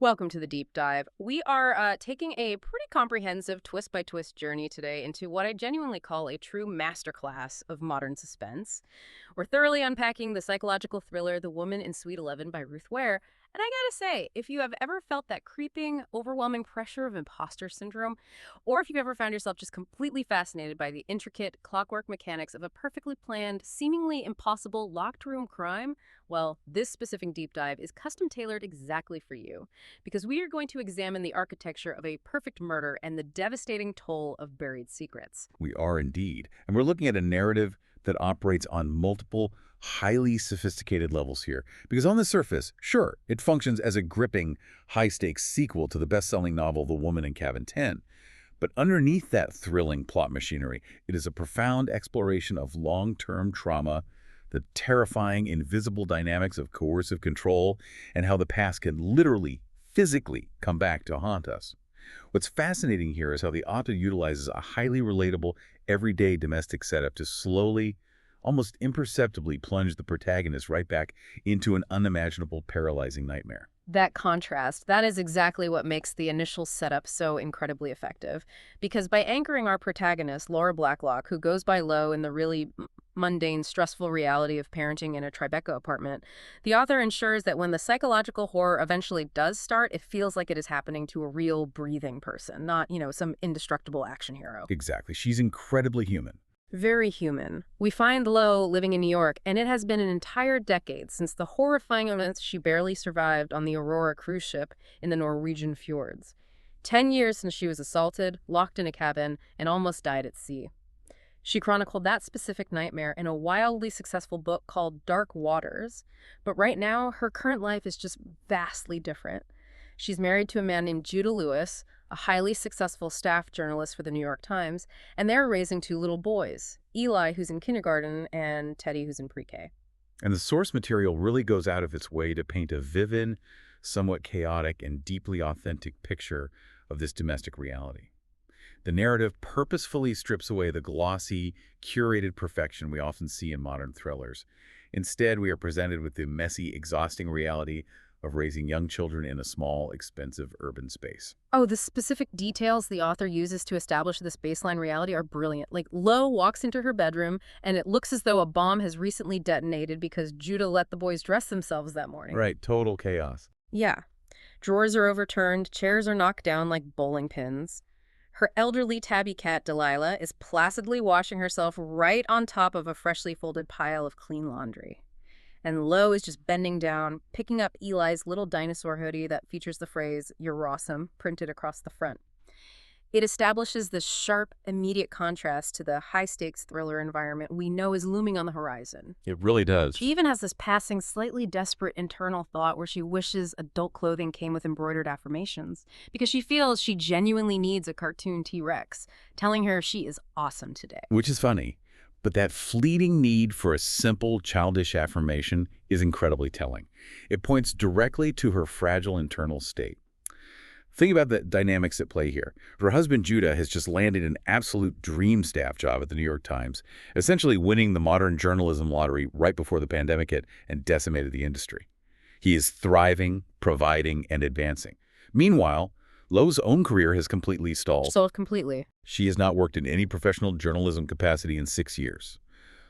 Welcome to the deep dive. We are taking a pretty comprehensive twist by twist journey today into what I genuinely call a true masterclass of modern suspense. We're thoroughly unpacking the psychological thriller The Woman in Suite 11 by Ruth Ware. And I gotta say, if you have ever felt that creeping, overwhelming pressure of imposter syndrome, or if you've ever found yourself just completely fascinated by the intricate clockwork mechanics of a perfectly planned, seemingly impossible locked room crime, well, this specific deep dive is custom tailored exactly for you, because we are going to examine the architecture of a perfect murder and the devastating toll of buried secrets. We are indeed. And we're looking at a narrative that operates on multiple, highly sophisticated levels here. Because on the surface, sure, it functions as a gripping, high-stakes sequel to the best-selling novel The Woman in Cabin 10. But underneath that thrilling plot machinery, it is a profound exploration of long-term trauma, the terrifying, invisible dynamics of coercive control, and how the past can literally, physically come back to haunt us. What's fascinating here is how the author utilizes a highly relatable, everyday domestic setup to slowly, almost imperceptibly plunge the protagonist right back into an unimaginable, paralyzing nightmare. That contrast, that is exactly what makes the initial setup so incredibly effective. Because by anchoring our protagonist, Lo Blacklock, who goes by Lo in the really mundane, stressful reality of parenting in a Tribeca apartment, the author ensures that when the psychological horror eventually does start, it feels like it is happening to a real, breathing person, not, some indestructible action hero. Exactly. She's incredibly human. Very human. We find Lo living in New York, and it has been an entire decade since the horrifying events she barely survived on the Aurora cruise ship in the Norwegian fjords. 10 years since she was assaulted, locked in a cabin, and almost died at sea. She chronicled that specific nightmare in a wildly successful book called Dark Waters, but right now, her current life is just vastly different. She's married to a man named Judah Lewis, a highly successful staff journalist for the New York Times, and they're raising two little boys, Eli, who's in kindergarten, and Teddy, who's in pre-K. And the source material really goes out of its way to paint a vivid, somewhat chaotic, and deeply authentic picture of this domestic reality. The narrative purposefully strips away the glossy, curated perfection we often see in modern thrillers. Instead, we are presented with the messy, exhausting reality of raising young children in a small, expensive urban space. Oh, the specific details the author uses to establish this baseline reality are brilliant. Like, Lo walks into her bedroom, and it looks as though a bomb has recently detonated because Judah let the boys dress themselves that morning. Right, total chaos. Yeah. Drawers are overturned, chairs are knocked down like bowling pins. Her elderly tabby cat, Delilah, is placidly washing herself right on top of a freshly folded pile of clean laundry. And Lo is just bending down, picking up Eli's little dinosaur hoodie that features the phrase, "You're awesome," printed across the front. It establishes this sharp, immediate contrast to the high-stakes thriller environment we know is looming on the horizon. It really does. She even has this passing, slightly desperate internal thought where she wishes adult clothing came with embroidered affirmations, because she feels she genuinely needs a cartoon T-Rex, telling her she is awesome today. Which is funny. But that fleeting need for a simple, childish affirmation is incredibly telling. It points directly to her fragile internal state. Think about the dynamics at play here. Her husband, Judah, has just landed an absolute dream staff job at the New York Times, essentially winning the modern journalism lottery right before the pandemic hit and decimated the industry. He is thriving, providing, and advancing. Meanwhile, Lo's own career has completely stalled. Sold completely. She has not worked in any professional journalism capacity in 6 years.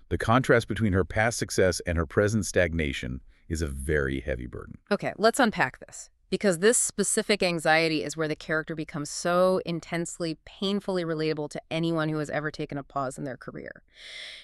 The contrast between her past success and her present stagnation is a very heavy burden. Okay, let's unpack this. Because this specific anxiety is where the character becomes so intensely, painfully relatable to anyone who has ever taken a pause in their career.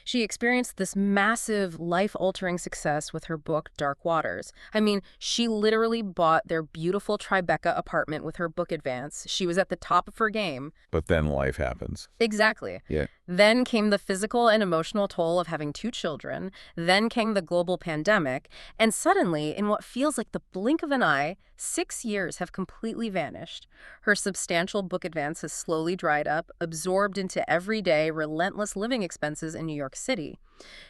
She experienced this massive, life-altering success with her book, Dark Waters. I mean, she literally bought their beautiful Tribeca apartment with her book advance. She was at the top of her game. But then life happens. Exactly. Yeah. Then came the physical and emotional toll of having two children. Then came the global pandemic. And suddenly, in what feels like the blink of an eye, 6 years have completely vanished. Her substantial book advance has slowly dried up, absorbed into everyday, relentless living expenses in New York City.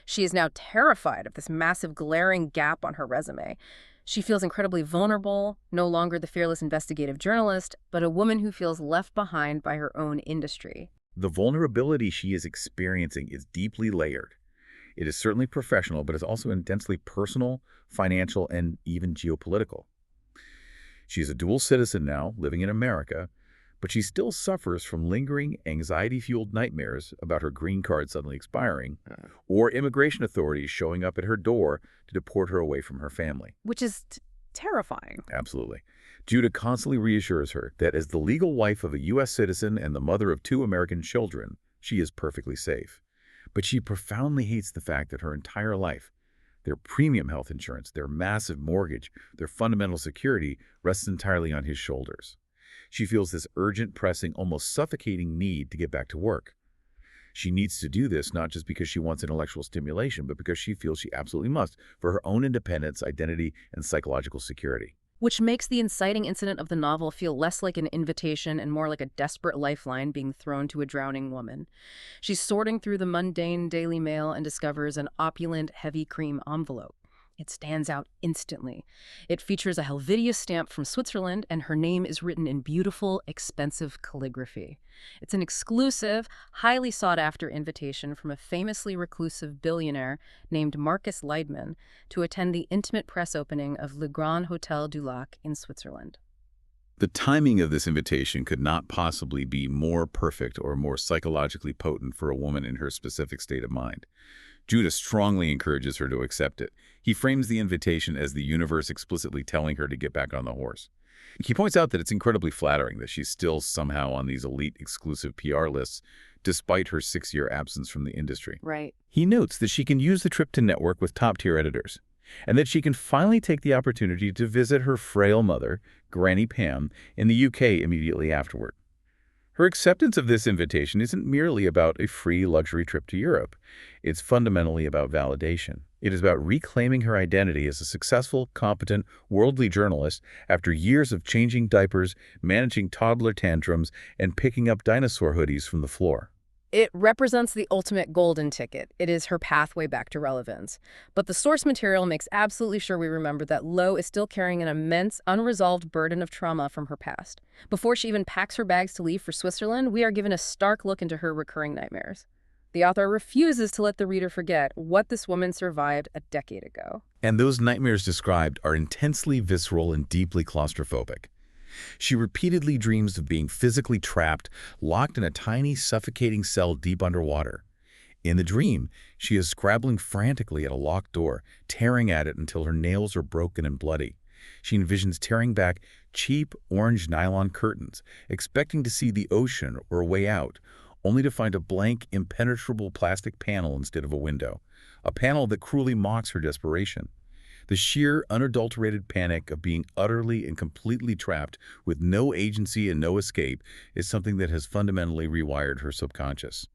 She is now terrified of this massive, glaring gap on her resume. She feels incredibly vulnerable, no longer the fearless investigative journalist, but a woman who feels left behind by her own industry. The vulnerability she is experiencing is deeply layered. It is certainly professional, but it's also intensely personal, financial, and even geopolitical. She's a dual citizen now, living in America, but she still suffers from lingering anxiety-fueled nightmares about her green card suddenly expiring or immigration authorities showing up at her door to deport her away from her family. Which is terrifying. Absolutely. Judah constantly reassures her that as the legal wife of a U.S. citizen and the mother of 2 American children, she is perfectly safe. But she profoundly hates the fact that her entire life, their premium health insurance, their massive mortgage, their fundamental security rests entirely on his shoulders. She feels this urgent, pressing, almost suffocating need to get back to work. She needs to do this not just because she wants intellectual stimulation, but because she feels she absolutely must for her own independence, identity, and psychological security. Which makes the inciting incident of the novel feel less like an invitation and more like a desperate lifeline being thrown to a drowning woman. She's sorting through the mundane Daily Mail and discovers an opulent, heavy cream envelope. It stands out instantly. It features a Helvetia stamp from Switzerland, and her name is written in beautiful, expensive calligraphy. It's an exclusive, highly sought-after invitation from a famously reclusive billionaire named Marcus Leidmann to attend the intimate press opening of Le Grand Hôtel du Lac in Switzerland. The timing of this invitation could not possibly be more perfect or more psychologically potent for a woman in her specific state of mind. Judah strongly encourages her to accept it. He frames the invitation as the universe explicitly telling her to get back on the horse. He points out that it's incredibly flattering that she's still somehow on these elite exclusive PR lists, despite her 6-year absence from the industry. Right. He notes that she can use the trip to network with top-tier editors, and that she can finally take the opportunity to visit her frail mother, Granny Pam, in the UK immediately afterward. Her acceptance of this invitation isn't merely about a free luxury trip to Europe. It's fundamentally about validation. It is about reclaiming her identity as a successful, competent, worldly journalist after years of changing diapers, managing toddler tantrums, and picking up dinosaur hoodies from the floor. It represents the ultimate golden ticket. It is her pathway back to relevance. But the source material makes absolutely sure we remember that Lo is still carrying an immense, unresolved burden of trauma from her past. Before she even packs her bags to leave for Switzerland, we are given a stark look into her recurring nightmares. The author refuses to let the reader forget what this woman survived a decade ago. And those nightmares described are intensely visceral and deeply claustrophobic. She repeatedly dreams of being physically trapped, locked in a tiny, suffocating cell deep underwater. In the dream, she is scrabbling frantically at a locked door, tearing at it until her nails are broken and bloody. She envisions tearing back cheap orange nylon curtains, expecting to see the ocean or a way out, only to find a blank, impenetrable plastic panel instead of a window, a panel that cruelly mocks her desperation. The sheer, unadulterated panic of being utterly and completely trapped with no agency and no escape is something that has fundamentally rewired her subconscious.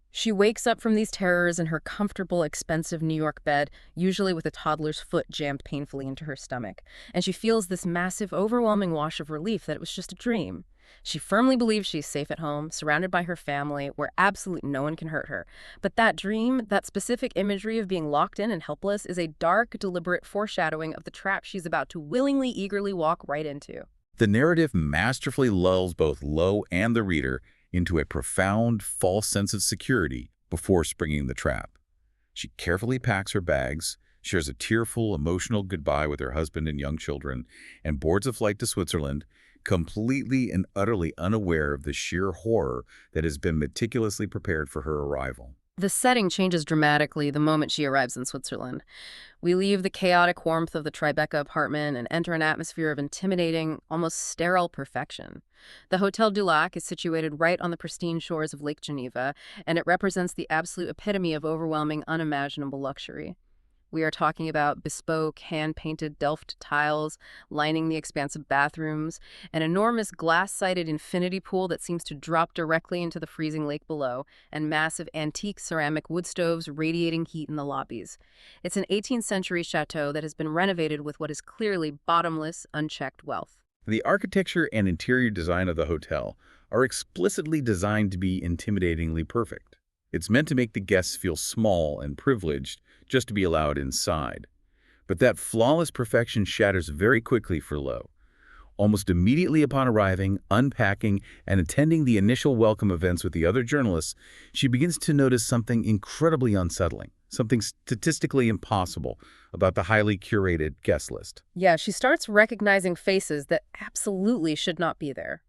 She wakes up from these terrors in her comfortable, expensive New York bed, usually with a toddler's foot jammed painfully into her stomach, and she feels this massive, overwhelming wash of relief that it was just a dream. She firmly believes she's safe at home, surrounded by her family, where absolutely no one can hurt her. But that dream, that specific imagery of being locked in and helpless, is a dark, deliberate foreshadowing of the trap she's about to willingly, eagerly walk right into. The narrative masterfully lulls both Lo and the reader into a profound, false sense of security before springing the trap. She carefully packs her bags, shares a tearful, emotional goodbye with her husband and young children, and boards a flight to Switzerland, completely and utterly unaware of the sheer horror that has been meticulously prepared for her arrival. The setting changes dramatically the moment she arrives in Switzerland. We leave the chaotic warmth of the Tribeca apartment and enter an atmosphere of intimidating, almost sterile perfection. The Hôtel du Lac is situated right on the pristine shores of Lake Geneva, and it represents the absolute epitome of overwhelming, unimaginable luxury. We are talking about bespoke, hand-painted Delft tiles lining the expansive bathrooms, an enormous glass-sided infinity pool that seems to drop directly into the freezing lake below, and massive antique ceramic wood stoves radiating heat in the lobbies. It's an 18th century chateau that has been renovated with what is clearly bottomless, unchecked wealth. The architecture and interior design of the hotel are explicitly designed to be intimidatingly perfect. It's meant to make the guests feel small and privileged just to be allowed inside. But that flawless perfection shatters very quickly for Lo. Almost immediately upon arriving, unpacking, and attending the initial welcome events with the other journalists, she begins to notice something incredibly unsettling. something statistically impossible about the highly curated guest list. Yeah, she starts recognizing faces that absolutely should not be there.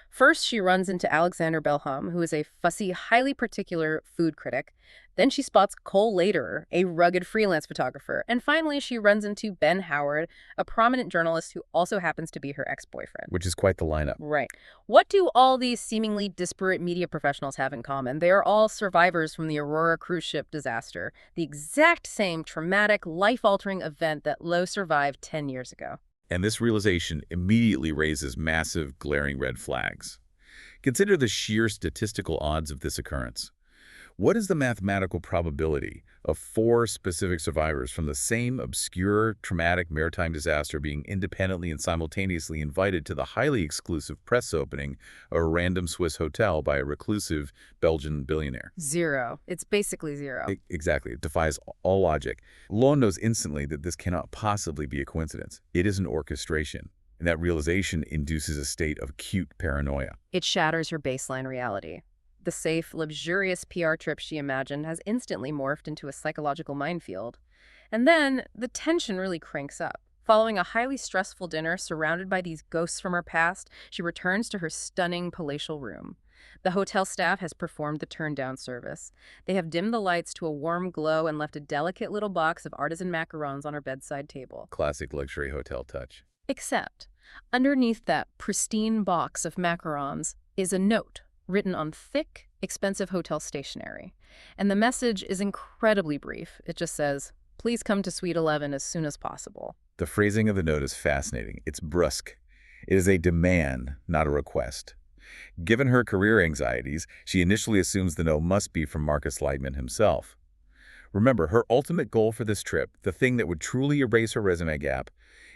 First, she runs into Alexander Belham, who is a fussy, highly particular food critic. Then she spots Cole Laderer, a rugged freelance photographer. And finally, she runs into Ben Howard, a prominent journalist who also happens to be her ex-boyfriend. Which is quite the lineup. Right. What do all these seemingly disparate media professionals have in common? They are all survivors from the Aurora cruise ship disaster, the exact same traumatic, life-altering event that Lo survived 10 years ago. And this realization immediately raises massive, glaring red flags. Consider the sheer statistical odds of this occurrence. What is the mathematical probability of 4 specific survivors from the same obscure, traumatic maritime disaster being independently and simultaneously invited to the highly exclusive press opening of a random Swiss hotel by a reclusive Belgian billionaire? 0. It's basically 0. Exactly. It defies all logic. Lo knows instantly that this cannot possibly be a coincidence. It is an orchestration. And that realization induces a state of acute paranoia. It shatters her baseline reality. The safe, luxurious PR trip she imagined has instantly morphed into a psychological minefield. And then the tension really cranks up. Following a highly stressful dinner surrounded by these ghosts from her past, she returns to her stunning palatial room. The hotel staff has performed the turn-down service. They have dimmed the lights to a warm glow and left a delicate little box of artisan macarons on her bedside table. Classic luxury hotel touch. Except, underneath that pristine box of macarons is a note written on thick, expensive hotel stationery. And the message is incredibly brief. It just says, "Please come to Suite 11 as soon as possible." The phrasing of the note is fascinating. It's brusque. It is a demand, not a request. Given her career anxieties, she initially assumes the note must be from Marcus Leidmann himself. Remember, her ultimate goal for this trip, the thing that would truly erase her resume gap,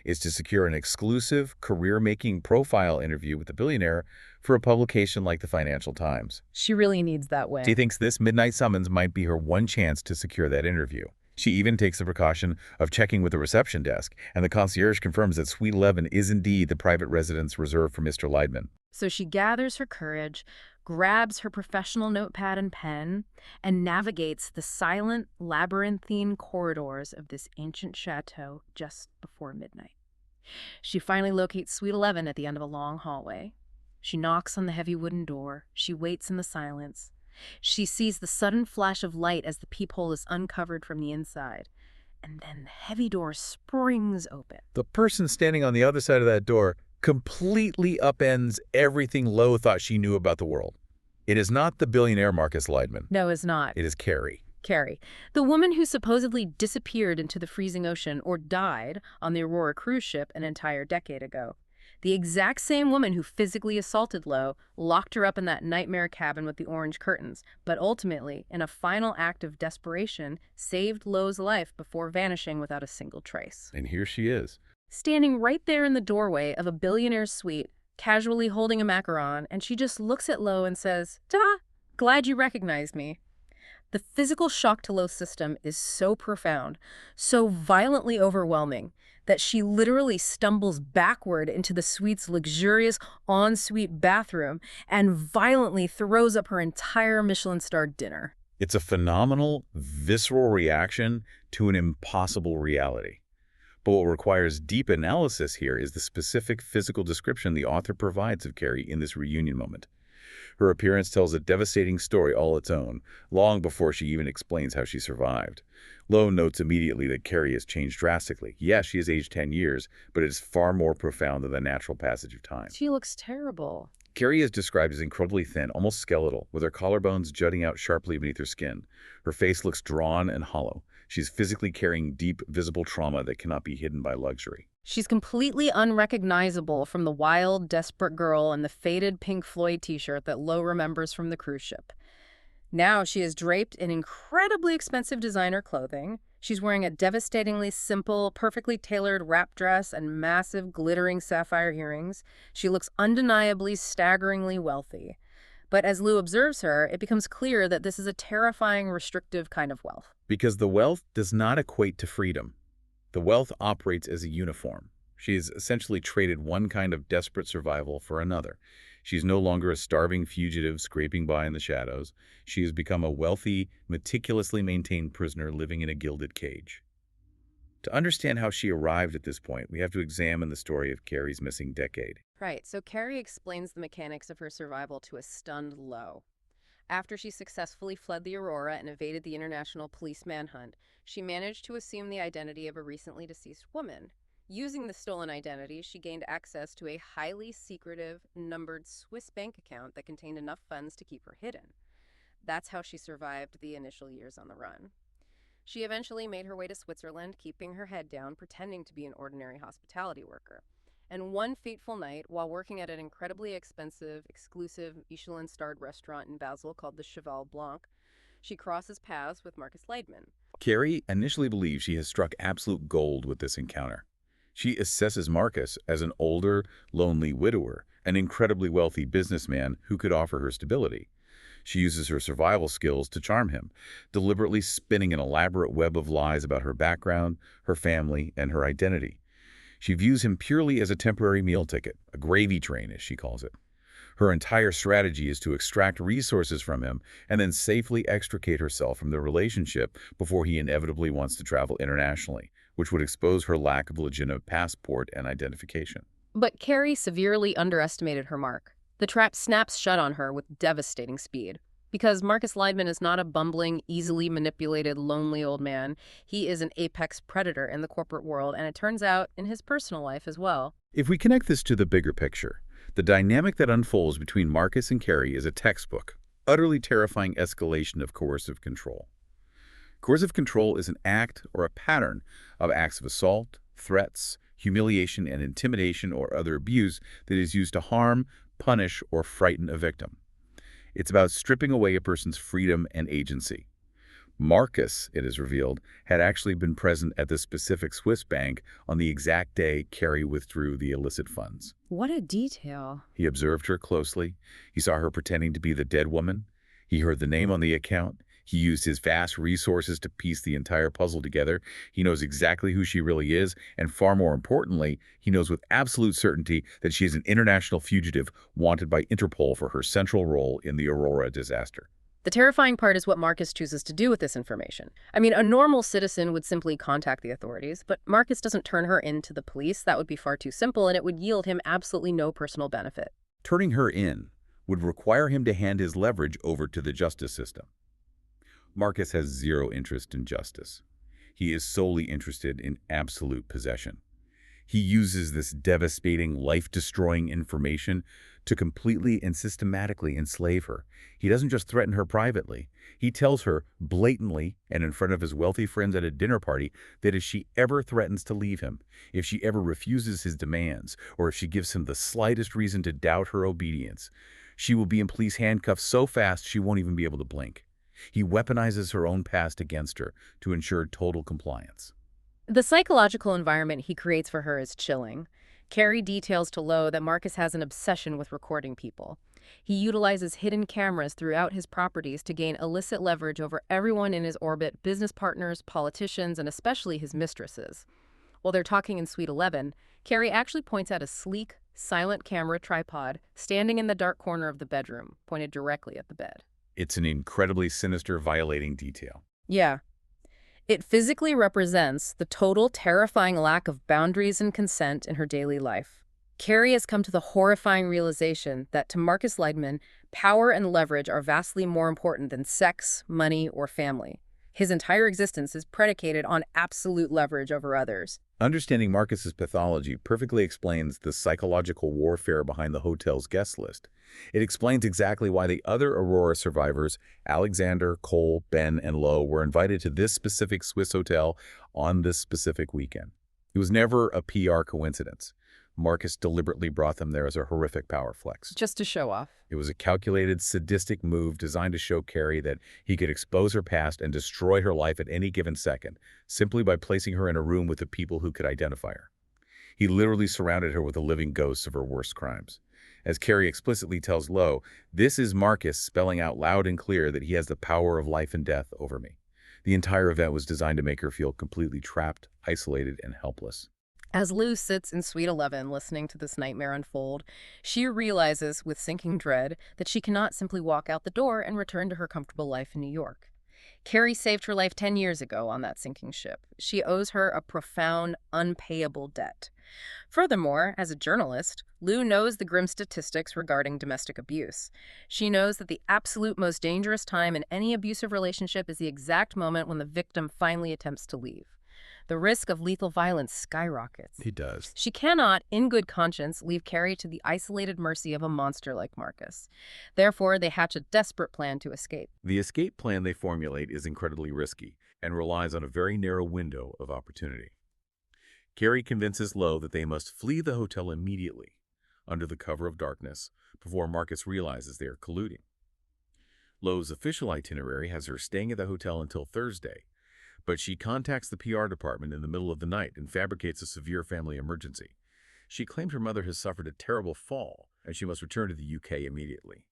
is to secure an exclusive, career-making profile interview with the billionaire for a publication like the Financial Times. She really needs that win. She thinks this midnight summons might be her one chance to secure that interview. She even takes the precaution of checking with the reception desk, and the concierge confirms that Suite 11 is indeed the private residence reserved for Mr. Leidmann. So she gathers her courage, grabs her professional notepad and pen, and navigates the silent, labyrinthine corridors of this ancient chateau just before midnight. She finally locates Suite 11 at the end of a long hallway. She knocks on the heavy wooden door. She waits in the silence. She sees the sudden flash of light as the peephole is uncovered from the inside. And then the heavy door springs open. The person standing on the other side of that door completely upends everything Lo thought she knew about the world. It is not the billionaire Marcus Leidmann. No, it's not. It is Carrie. Carrie, the woman who supposedly disappeared into the freezing ocean or died on the Aurora cruise ship an entire decade ago. The exact same woman who physically assaulted Lo, locked her up in that nightmare cabin with the orange curtains, but ultimately, in a final act of desperation, saved Lo's life before vanishing without a single trace. And here she is. Standing right there in the doorway of a billionaire's suite, casually holding a macaron, and she just looks at Lo and says, "Ta! Glad you recognized me." The physical shock to Lo's system is so profound, so violently overwhelming, that she literally stumbles backward into the suite's luxurious en-suite bathroom and violently throws up her entire Michelin-starred dinner. It's a phenomenal, visceral reaction to an impossible reality. But what requires deep analysis here is the specific physical description the author provides of Carrie in this reunion moment. Her appearance tells a devastating story all its own, long before she even explains how she survived. Lo notes immediately that Carrie has changed drastically. Yes, she has aged 10 years, but it is far more profound than the natural passage of time. She looks terrible. Carrie is described as incredibly thin, almost skeletal, with her collarbones jutting out sharply beneath her skin. Her face looks drawn and hollow. She's physically carrying deep, visible trauma that cannot be hidden by luxury. She's completely unrecognizable from the wild, desperate girl in the faded Pink Floyd t-shirt that Lo remembers from the cruise ship. Now she is draped in incredibly expensive designer clothing. She's wearing a devastatingly simple, perfectly tailored wrap dress and massive, glittering sapphire earrings. She looks undeniably, staggeringly wealthy. But as Lou observes her, it becomes clear that this is a terrifying, restrictive kind of wealth. Because the wealth does not equate to freedom. The wealth operates as a uniform. She has essentially traded one kind of desperate survival for another. She's no longer a starving fugitive scraping by in the shadows. She has become a wealthy, meticulously maintained prisoner living in a gilded cage. To understand how she arrived at this point, we have to examine the story of Carrie's missing decade. Right, so Carrie explains the mechanics of her survival to a stunned Lo. After she successfully fled the Aurora and evaded the international police manhunt, she managed to assume the identity of a recently deceased woman. Using the stolen identity, she gained access to a highly secretive, numbered Swiss bank account that contained enough funds to keep her hidden. That's how she survived the initial years on the run. She eventually made her way to Switzerland, keeping her head down, pretending to be an ordinary hospitality worker. And one fateful night, while working at an incredibly expensive, exclusive Michelin-starred restaurant in Basel called the Cheval Blanc, she crosses paths with Marcus Leidmann. Carrie initially believes she has struck absolute gold with this encounter. She assesses Marcus as an older, lonely widower, an incredibly wealthy businessman who could offer her stability. She uses her survival skills to charm him, deliberately spinning an elaborate web of lies about her background, her family, and her identity. She views him purely as a temporary meal ticket, a gravy train, as she calls it. Her entire strategy is to extract resources from him and then safely extricate herself from the relationship before he inevitably wants to travel internationally, which would expose her lack of legitimate passport and identification. But Carrie severely underestimated her mark. The trap snaps shut on her with devastating speed. Because Marcus Leidmann is not a bumbling, easily manipulated, lonely old man. He is an apex predator in the corporate world, and it turns out in his personal life as well. If we connect this to the bigger picture, the dynamic that unfolds between Marcus and Carrie is a textbook, utterly terrifying escalation of coercive control. Coercive control is an act or a pattern of acts of assault, threats, humiliation, and intimidation or other abuse that is used to harm, punish, or frighten a victim. It's about stripping away a person's freedom and agency. Marcus, it is revealed, had actually been present at the specific Swiss bank on the exact day Carrie withdrew the illicit funds. What a detail. He observed her closely. He saw her pretending to be the dead woman. He heard the name on the account. He used his vast resources to piece the entire puzzle together. He knows exactly who she really is, and far more importantly, he knows with absolute certainty that she is an international fugitive wanted by Interpol for her central role in the Aurora disaster. The terrifying part is what Marcus chooses to do with this information. I mean, a normal citizen would simply contact the authorities, but Marcus doesn't turn her in to the police. That would be far too simple, and it would yield him absolutely no personal benefit. Turning her in would require him to hand his leverage over to the justice system. Marcus has zero interest in justice. He is solely interested in absolute possession. He uses this devastating, life-destroying information to completely and systematically enslave her. He doesn't just threaten her privately. He tells her blatantly and in front of his wealthy friends at a dinner party that if she ever threatens to leave him, if she ever refuses his demands, or if she gives him the slightest reason to doubt her obedience, she will be in police handcuffs so fast she won't even be able to blink. He weaponizes her own past against her to ensure total compliance. The psychological environment he creates for her is chilling. Carrie details to Lo that Marcus has an obsession with recording people. He utilizes hidden cameras throughout his properties to gain illicit leverage over everyone in his orbit, business partners, politicians, and especially his mistresses. While they're talking in Suite 11, Carrie actually points out a sleek, silent camera tripod standing in the dark corner of the bedroom, pointed directly at the bed. It's an incredibly sinister, violating detail. Yeah. It physically represents the total, terrifying lack of boundaries and consent in her daily life. Carrie has come to the horrifying realization that to Marcus Leidmann, power and leverage are vastly more important than sex, money, or family. His entire existence is predicated on absolute leverage over others. Understanding Marcus's pathology perfectly explains the psychological warfare behind the hotel's guest list. It explains exactly why the other Aurora survivors, Alexander, Cole, Ben, and Lo, were invited to this specific Swiss hotel on this specific weekend. It was never a PR coincidence. Marcus deliberately brought them there as a horrific power flex. Just to show off. It was a calculated, sadistic move designed to show Carrie that he could expose her past and destroy her life at any given second, simply by placing her in a room with the people who could identify her. He literally surrounded her with the living ghosts of her worst crimes. As Carrie explicitly tells Lo, this is Marcus spelling out loud and clear that he has the power of life and death over me. The entire event was designed to make her feel completely trapped, isolated, and helpless. As Lou sits in Suite 11 listening to this nightmare unfold, she realizes with sinking dread that she cannot simply walk out the door and return to her comfortable life in New York. Carrie saved her life 10 years ago on that sinking ship. She owes her a profound, unpayable debt. Furthermore, as a journalist, Lou knows the grim statistics regarding domestic abuse. She knows that the absolute most dangerous time in any abusive relationship is the exact moment when the victim finally attempts to leave. The risk of lethal violence skyrockets. He does. She cannot, in good conscience, leave Carrie to the isolated mercy of a monster like Marcus. Therefore, they hatch a desperate plan to escape. The escape plan they formulate is incredibly risky and relies on a very narrow window of opportunity. Carrie convinces Lo that they must flee the hotel immediately, under the cover of darkness, before Marcus realizes they are colluding. Lo's official itinerary has her staying at the hotel until Thursday, but she contacts the PR department in the middle of the night and fabricates a severe family emergency. She claimed her mother has suffered a terrible fall, and she must return to the UK immediately.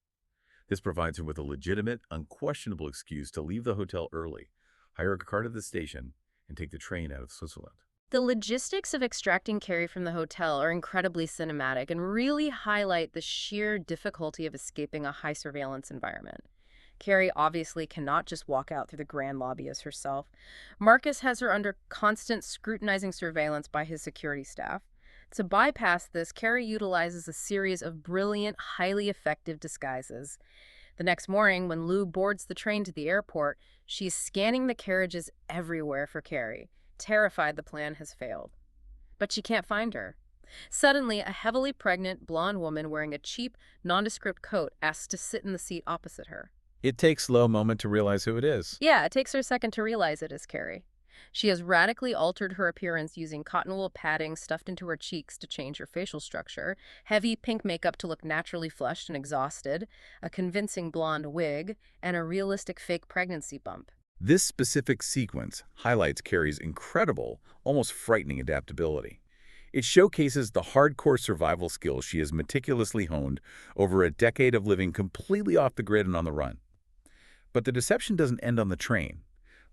This provides her with a legitimate, unquestionable excuse to leave the hotel early, hire a car to the station, and take the train out of Switzerland. The logistics of extracting Carrie from the hotel are incredibly cinematic and really highlight the sheer difficulty of escaping a high-surveillance environment. Carrie obviously cannot just walk out through the grand lobby as herself. Marcus has her under constant scrutinizing surveillance by his security staff. To bypass this, Carrie utilizes a series of brilliant, highly effective disguises. The next morning, when Lou boards the train to the airport, she's scanning the carriages everywhere for Carrie, terrified the plan has failed. But she can't find her. Suddenly, a heavily pregnant, blonde woman wearing a cheap, nondescript coat asks to sit in the seat opposite her. It takes Lo a moment to realize who it is. Yeah, it takes her a second to realize it is Carrie. She has radically altered her appearance using cotton wool padding stuffed into her cheeks to change her facial structure, heavy pink makeup to look naturally flushed and exhausted, a convincing blonde wig, and a realistic fake pregnancy bump. This specific sequence highlights Carrie's incredible, almost frightening adaptability. It showcases the hardcore survival skills she has meticulously honed over a decade of living completely off the grid and on the run. But the deception doesn't end on the train.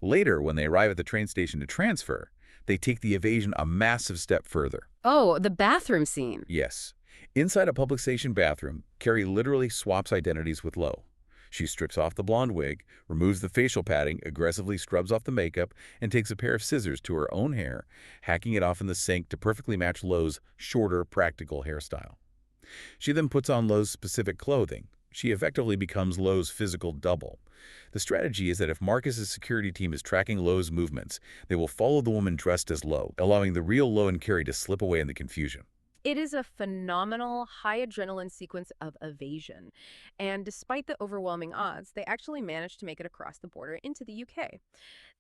Later, when they arrive at the train station to transfer, they take the evasion a massive step further. Oh, the bathroom scene. Yes. Inside a public station bathroom, Carrie literally swaps identities with Lo. She strips off the blonde wig, removes the facial padding, aggressively scrubs off the makeup, and takes a pair of scissors to her own hair, hacking it off in the sink to perfectly match Lo's shorter, practical hairstyle. She then puts on Lo's specific clothing. She effectively becomes Lo's physical double. The strategy is that if Marcus's security team is tracking Lo's movements, they will follow the woman dressed as Lo, allowing the real Lo and Carrie to slip away in the confusion. It is a phenomenal, high-adrenaline sequence of evasion. And despite the overwhelming odds, they actually manage to make it across the border into the UK.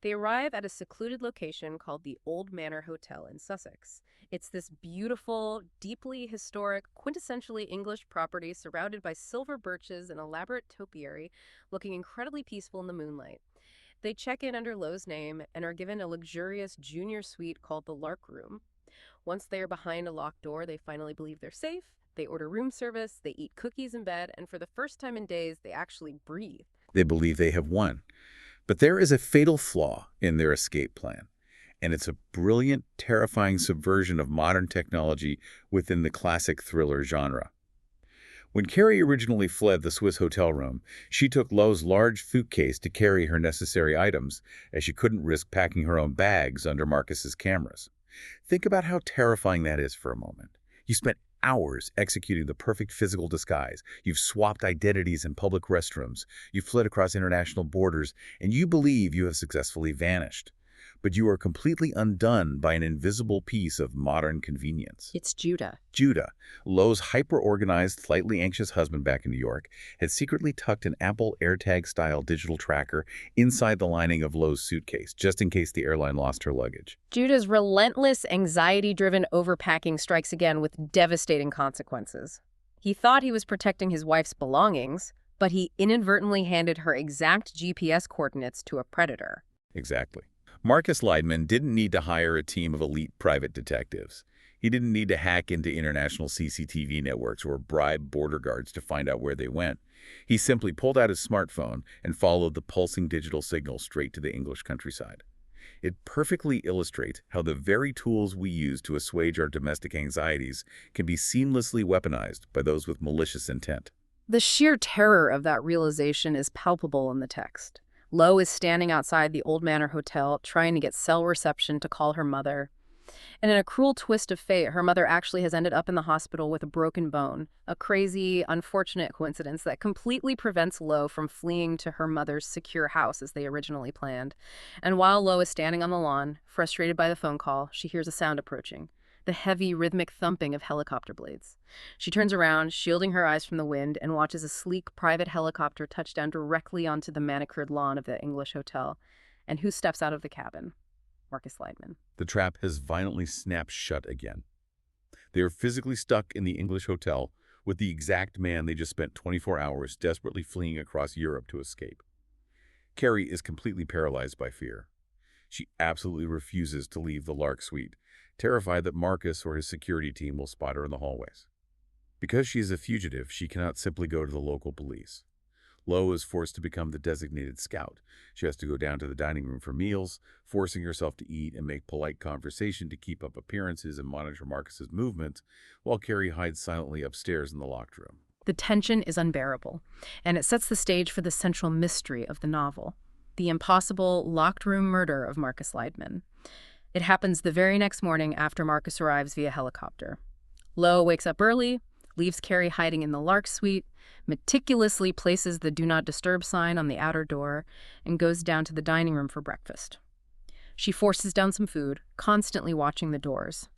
They arrive at a secluded location called the Old Manor Hotel in Sussex. It's this beautiful, deeply historic, quintessentially English property surrounded by silver birches and elaborate topiary, looking incredibly peaceful in the moonlight. They check in under Lo's name and are given a luxurious junior suite called the Lark Room. Once they are behind a locked door, they finally believe they're safe. They order room service, they eat cookies in bed, and for the first time in days, they actually breathe. They believe they have won. But there is a fatal flaw in their escape plan, and it's a brilliant, terrifying subversion of modern technology within the classic thriller genre. When Carrie originally fled the Swiss hotel room, she took Lo's large suitcase to carry her necessary items, as she couldn't risk packing her own bags under Marcus's cameras. Think about how terrifying that is for a moment. You spent hours executing the perfect physical disguise. You've swapped identities in public restrooms. You've fled across international borders, and you believe you have successfully vanished. But you are completely undone by an invisible piece of modern convenience. It's Judah. Judah, Lo's hyper-organized, slightly anxious husband back in New York, had secretly tucked an Apple AirTag-style digital tracker inside the lining of Lo's suitcase, just in case the airline lost her luggage. Judah's relentless, anxiety-driven overpacking strikes again with devastating consequences. He thought he was protecting his wife's belongings, but he inadvertently handed her exact GPS coordinates to a predator. Exactly. Marcus Leidmann didn't need to hire a team of elite private detectives. He didn't need to hack into international CCTV networks or bribe border guards to find out where they went. He simply pulled out his smartphone and followed the pulsing digital signal straight to the English countryside. It perfectly illustrates how the very tools we use to assuage our domestic anxieties can be seamlessly weaponized by those with malicious intent. The sheer terror of that realization is palpable in the text. Lo is standing outside the Old Manor Hotel trying to get cell reception to call her mother. And in a cruel twist of fate, her mother actually has ended up in the hospital with a broken bone, a crazy, unfortunate coincidence that completely prevents Lo from fleeing to her mother's secure house as they originally planned. And while Lo is standing on the lawn, frustrated by the phone call, she hears a sound approaching, the heavy, rhythmic thumping of helicopter blades. She turns around, shielding her eyes from the wind, and watches a sleek private helicopter touch down directly onto the manicured lawn of the English hotel. And who steps out of the cabin? Marcus Leidmann. The trap has violently snapped shut again. They are physically stuck in the English hotel with the exact man they just spent 24 hours desperately fleeing across Europe to escape. Carrie is completely paralyzed by fear. She absolutely refuses to leave the Lark suite, terrified that Marcus or his security team will spot her in the hallways. Because she is a fugitive, she cannot simply go to the local police. Lo is forced to become the designated scout. She has to go down to the dining room for meals, forcing herself to eat and make polite conversation to keep up appearances and monitor Marcus's movements, while Carrie hides silently upstairs in the locked room. The tension is unbearable, and it sets the stage for the central mystery of the novel, the impossible locked room murder of Marcus Leidmann. It happens the very next morning after Marcus arrives via helicopter. Lo wakes up early, leaves Carrie hiding in the Lark suite, meticulously places the Do Not Disturb sign on the outer door, and goes down to the dining room for breakfast. She forces down some food, constantly watching the doors.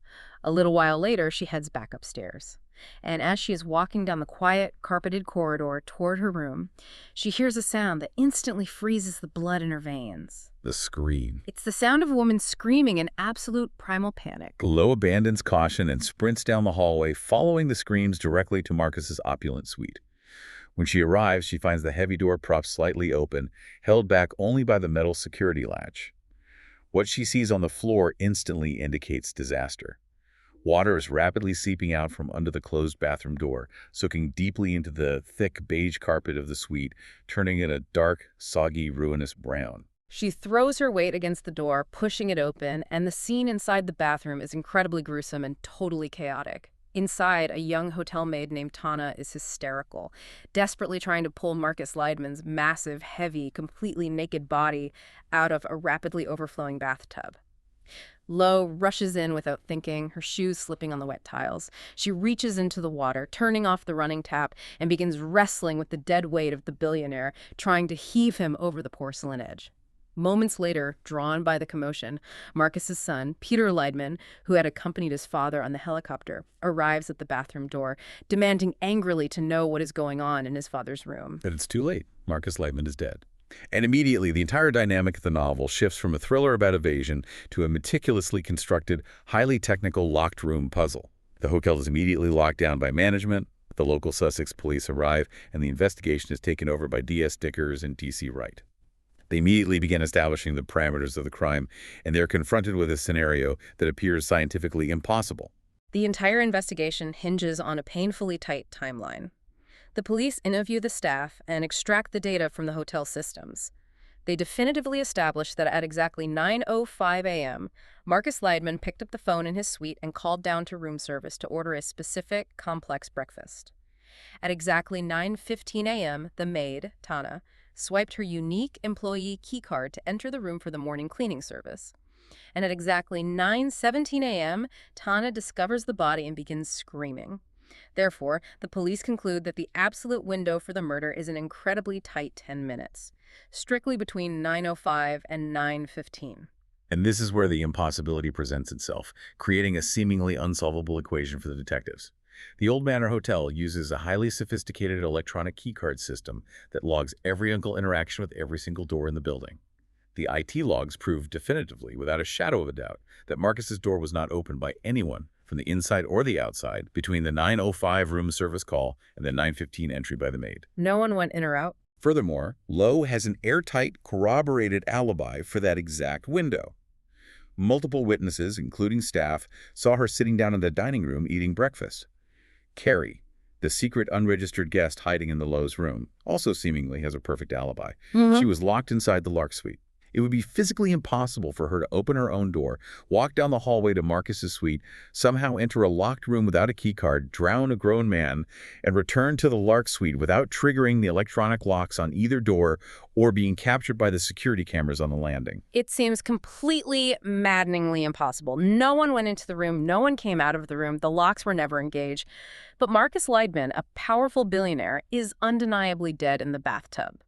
A little while later, she heads back upstairs. And as she is walking down the quiet, carpeted corridor toward her room, she hears a sound that instantly freezes the blood in her veins. The scream. It's the sound of a woman screaming in absolute primal panic. Lo abandons caution and sprints down the hallway, following the screams directly to Marcus's opulent suite. When she arrives, she finds the heavy door propped slightly open, held back only by the metal security latch. What she sees on the floor instantly indicates disaster. Water is rapidly seeping out from under the closed bathroom door, soaking deeply into the thick beige carpet of the suite, turning it a dark, soggy, ruinous brown. She throws her weight against the door, pushing it open, and the scene inside the bathroom is incredibly gruesome and totally chaotic. Inside, a young hotel maid named Tana is hysterical, desperately trying to pull Marcus Leidmann's massive, heavy, completely naked body out of a rapidly overflowing bathtub. Lo rushes in without thinking, her shoes slipping on the wet tiles. She reaches into the water, turning off the running tap, and begins wrestling with the dead weight of the billionaire, trying to heave him over the porcelain edge. Moments later, drawn by the commotion, Marcus's son, Peter Leidmann, who had accompanied his father on the helicopter, arrives at the bathroom door, demanding angrily to know what is going on in his father's room. But it's too late. Marcus Leidmann is dead. And immediately, the entire dynamic of the novel shifts from a thriller about evasion to a meticulously constructed, highly technical locked room puzzle. The hotel is immediately locked down by management, the local Sussex police arrive, and the investigation is taken over by D.S. Dickers and T.C. Wright. They immediately begin establishing the parameters of the crime, and they're confronted with a scenario that appears scientifically impossible. The entire investigation hinges on a painfully tight timeline. The police interview the staff and extract the data from the hotel systems. They definitively establish that at exactly 9:05 a.m., Marcus Leidmann picked up the phone in his suite and called down to room service to order a specific, complex breakfast. At exactly 9:15 a.m., the maid, Tana, swiped her unique employee keycard to enter the room for the morning cleaning service. And at exactly 9:17 a.m., Tana discovers the body and begins screaming. Therefore, the police conclude that the absolute window for the murder is an incredibly tight 10 minutes, strictly between 9:05 and 9:15. And this is where the impossibility presents itself, creating a seemingly unsolvable equation for the detectives. The Old Manor Hotel uses a highly sophisticated electronic keycard system that logs every single interaction with every single door in the building. The IT logs prove definitively, without a shadow of a doubt, that Marcus's door was not opened by anyone from the inside or the outside between the 9:05 room service call and the 9:15 entry by the maid. No one went in or out. Furthermore, Lo has an airtight, corroborated alibi for that exact window. Multiple witnesses, including staff, saw her sitting down in the dining room eating breakfast. Carrie, the secret unregistered guest hiding in the Lo's room, also seemingly has a perfect alibi. She was locked inside the Lark suite. It would be physically impossible for her to open her own door, walk down the hallway to Marcus's suite, somehow enter a locked room without a keycard, drown a grown man, and return to the Lark suite without triggering the electronic locks on either door or being captured by the security cameras on the landing. It seems completely, maddeningly impossible. No one went into the room. No one came out of the room. The locks were never engaged. But Marcus Leidmann, a powerful billionaire, is undeniably dead in the bathtub.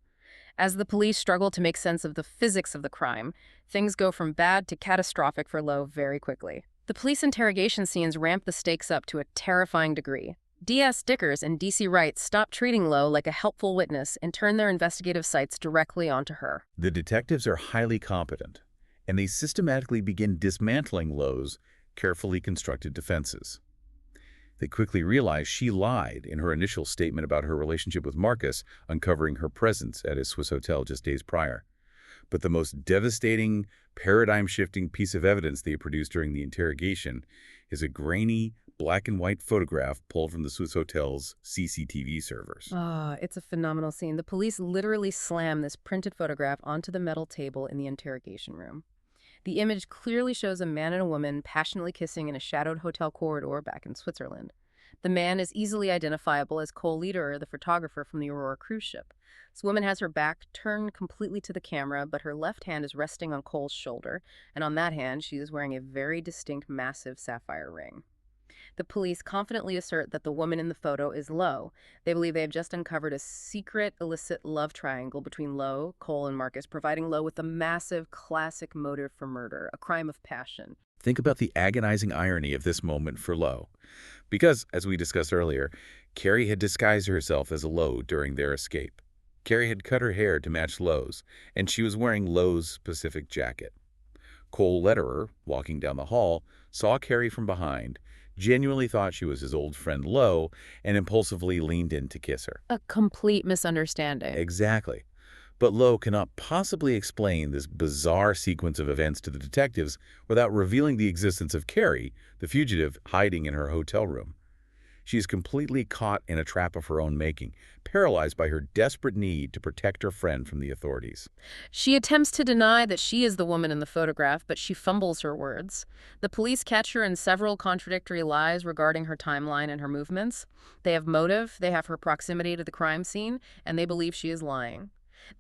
As the police struggle to make sense of the physics of the crime, things go from bad to catastrophic for Lo very quickly. The police interrogation scenes ramp the stakes up to a terrifying degree. D.S. Dickers and D.C. Wright stop treating Lo like a helpful witness and turn their investigative sights directly onto her. The detectives are highly competent, and they systematically begin dismantling Lo's carefully constructed defenses. They quickly realize she lied in her initial statement about her relationship with Marcus, uncovering her presence at his Swiss hotel just days prior. But the most devastating, paradigm-shifting piece of evidence they produced during the interrogation is a grainy, black-and-white photograph pulled from the Swiss hotel's CCTV servers. It's a phenomenal scene. The police literally slam this printed photograph onto the metal table in the interrogation room. The image clearly shows a man and a woman passionately kissing in a shadowed hotel corridor back in Switzerland. The man is easily identifiable as Cole Leader, the photographer from the Aurora cruise ship. This woman has her back turned completely to the camera, but her left hand is resting on Cole's shoulder, and on that hand she is wearing a very distinct, massive sapphire ring. The police confidently assert that the woman in the photo is Lo. They believe they have just uncovered a secret, illicit love triangle between Lo, Cole, and Marcus, providing Lo with a massive, classic motive for murder, a crime of passion. Think about the agonizing irony of this moment for Lo. Because, as we discussed earlier, Carrie had disguised herself as Lo during their escape. Carrie had cut her hair to match Lo's, and she was wearing Lo's specific jacket. Cole Lederer, walking down the hall, saw Carrie from behind, genuinely thought she was his old friend Lo, and impulsively leaned in to kiss her. A complete misunderstanding. Exactly. But Lo cannot possibly explain this bizarre sequence of events to the detectives without revealing the existence of Carrie, the fugitive, hiding in her hotel room. She is completely caught in a trap of her own making, paralyzed by her desperate need to protect her friend from the authorities. She attempts to deny that she is the woman in the photograph, but she fumbles her words. The police catch her in several contradictory lies regarding her timeline and her movements. They have motive, they have her proximity to the crime scene, and they believe she is lying.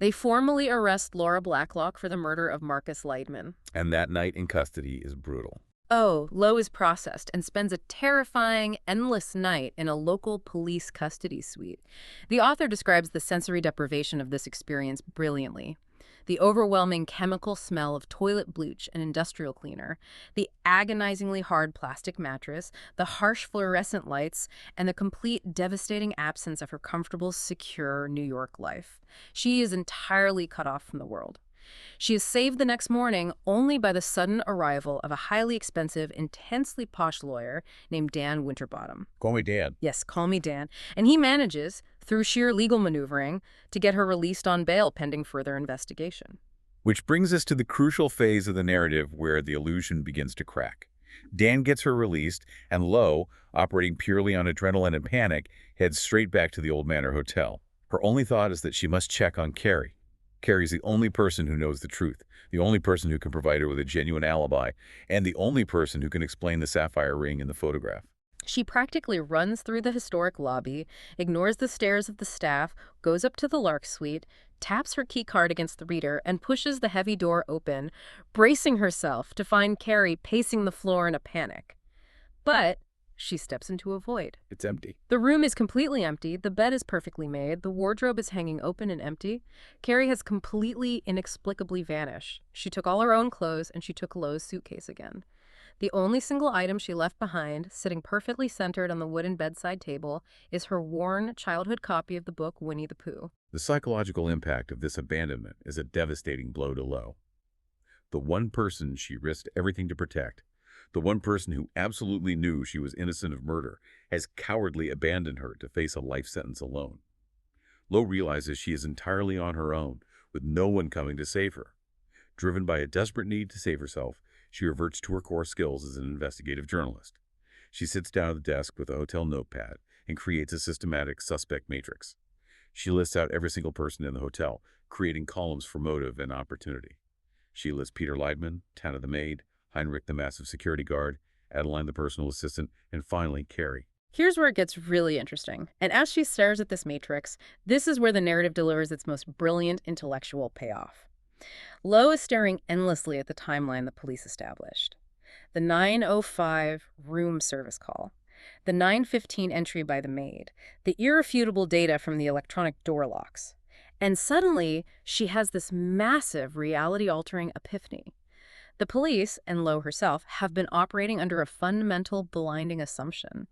They formally arrest Lo Blacklock for the murder of Marcus Leidmann. And that night in custody is brutal. Lo is processed and spends a terrifying, endless night in a local police custody suite. The author describes the sensory deprivation of this experience brilliantly. The overwhelming chemical smell of toilet bleach and industrial cleaner, the agonizingly hard plastic mattress, the harsh fluorescent lights, and the complete devastating absence of her comfortable, secure New York life. She is entirely cut off from the world. She is saved the next morning only by the sudden arrival of a highly expensive, intensely posh lawyer named Dan Winterbottom. Call me Dan. Yes, call me Dan. And he manages, through sheer legal maneuvering, to get her released on bail pending further investigation. Which brings us to the crucial phase of the narrative where the illusion begins to crack. Dan gets her released, and Lo, operating purely on adrenaline and panic, heads straight back to the Old Manor Hotel. Her only thought is that she must check on Carrie. Carrie's the only person who knows the truth, the only person who can provide her with a genuine alibi, and the only person who can explain the sapphire ring in the photograph. She practically runs through the historic lobby, ignores the stares of the staff, goes up to the Lark suite, taps her key card against the reader, and pushes the heavy door open, bracing herself to find Carrie pacing the floor in a panic. But she steps into a void. It's empty. The room is completely empty. The bed is perfectly made. The wardrobe is hanging open and empty. Carrie has completely, inexplicably vanished. She took all her own clothes, and she took Lo's suitcase again. The only single item she left behind, sitting perfectly centered on the wooden bedside table, is her worn childhood copy of the book Winnie the Pooh. The psychological impact of this abandonment is a devastating blow to Lo. The one person she risked everything to protect, the one person who absolutely knew she was innocent of murder, has cowardly abandoned her to face a life sentence alone. Lo realizes she is entirely on her own, with no one coming to save her. Driven by a desperate need to save herself, she reverts to her core skills as an investigative journalist. She sits down at the desk with a hotel notepad and creates a systematic suspect matrix. She lists out every single person in the hotel, creating columns for motive and opportunity. She lists Peter Leidmann, Tana the maid, Heinrich the massive security guard, Adeline the personal assistant, and finally Carrie. Here's where it gets really interesting. And as she stares at this matrix, this is where the narrative delivers its most brilliant intellectual payoff. Lo is staring endlessly at the timeline the police established. The 9:05 room service call, the 9:15 entry by the maid, the irrefutable data from the electronic door locks. And suddenly, she has this massive reality-altering epiphany. The police, and Lo herself, have been operating under a fundamental blinding assumption.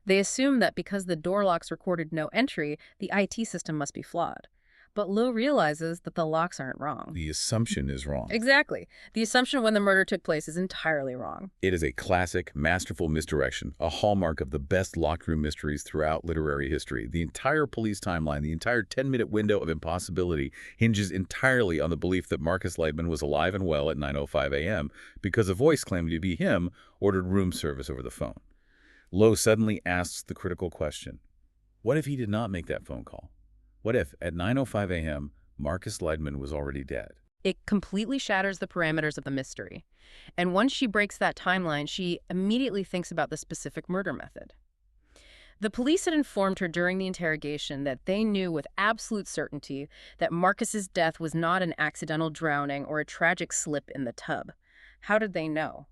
They assume that because the door locks recorded no entry, the IT system must be flawed. But Lo realizes that the locks aren't wrong. The assumption is wrong. Exactly. The assumption when the murder took place is entirely wrong. It is a classic, masterful misdirection, a hallmark of the best locked room mysteries throughout literary history. The entire police timeline, the entire 10-minute window of impossibility hinges entirely on the belief that Marcus Leidmann was alive and well at 9:05 a.m. because a voice claiming to be him ordered room service over the phone. Lo suddenly asks the critical question, what if he did not make that phone call? What if, at 9:05 a.m., Marcus Leidmann was already dead? It completely shatters the parameters of the mystery. And once she breaks that timeline, she immediately thinks about the specific murder method. The police had informed her during the interrogation that they knew with absolute certainty that Marcus's death was not an accidental drowning or a tragic slip in the tub. How did they know?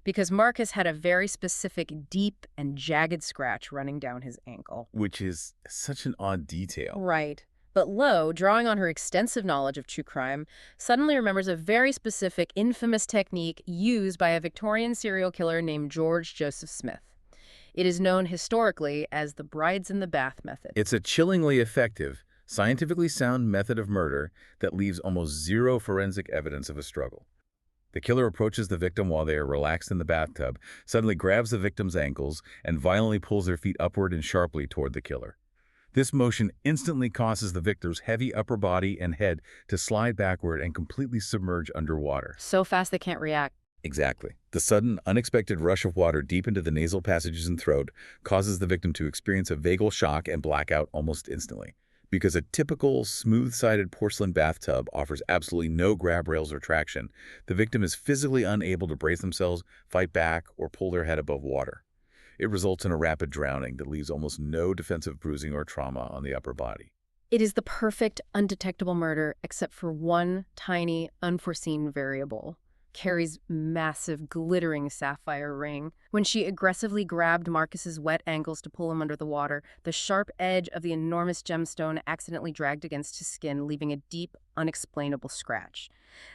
Because Marcus had a very specific, deep and jagged scratch running down his ankle. Which is such an odd detail. Right. But Lo, drawing on her extensive knowledge of true crime, suddenly remembers a very specific, infamous technique used by a Victorian serial killer named George Joseph Smith. It is known historically as the brides in the bath method. It's a chillingly effective, scientifically sound method of murder that leaves almost zero forensic evidence of a struggle. The killer approaches the victim while they are relaxed in the bathtub, suddenly grabs the victim's ankles, and violently pulls their feet upward and sharply toward the killer. This motion instantly causes the victim's heavy upper body and head to slide backward and completely submerge underwater. So fast they can't react. Exactly. The sudden, unexpected rush of water deep into the nasal passages and throat causes the victim to experience a vagal shock and blackout almost instantly. Because a typical, smooth-sided porcelain bathtub offers absolutely no grab rails or traction, the victim is physically unable to brace themselves, fight back, or pull their head above water. It results in a rapid drowning that leaves almost no defensive bruising or trauma on the upper body. It is the perfect, undetectable murder, except for one tiny, unforeseen variable. Carrie's massive, glittering sapphire ring. When she aggressively grabbed Marcus's wet ankles to pull him under the water, the sharp edge of the enormous gemstone accidentally dragged against his skin, leaving a deep, unexplainable scratch.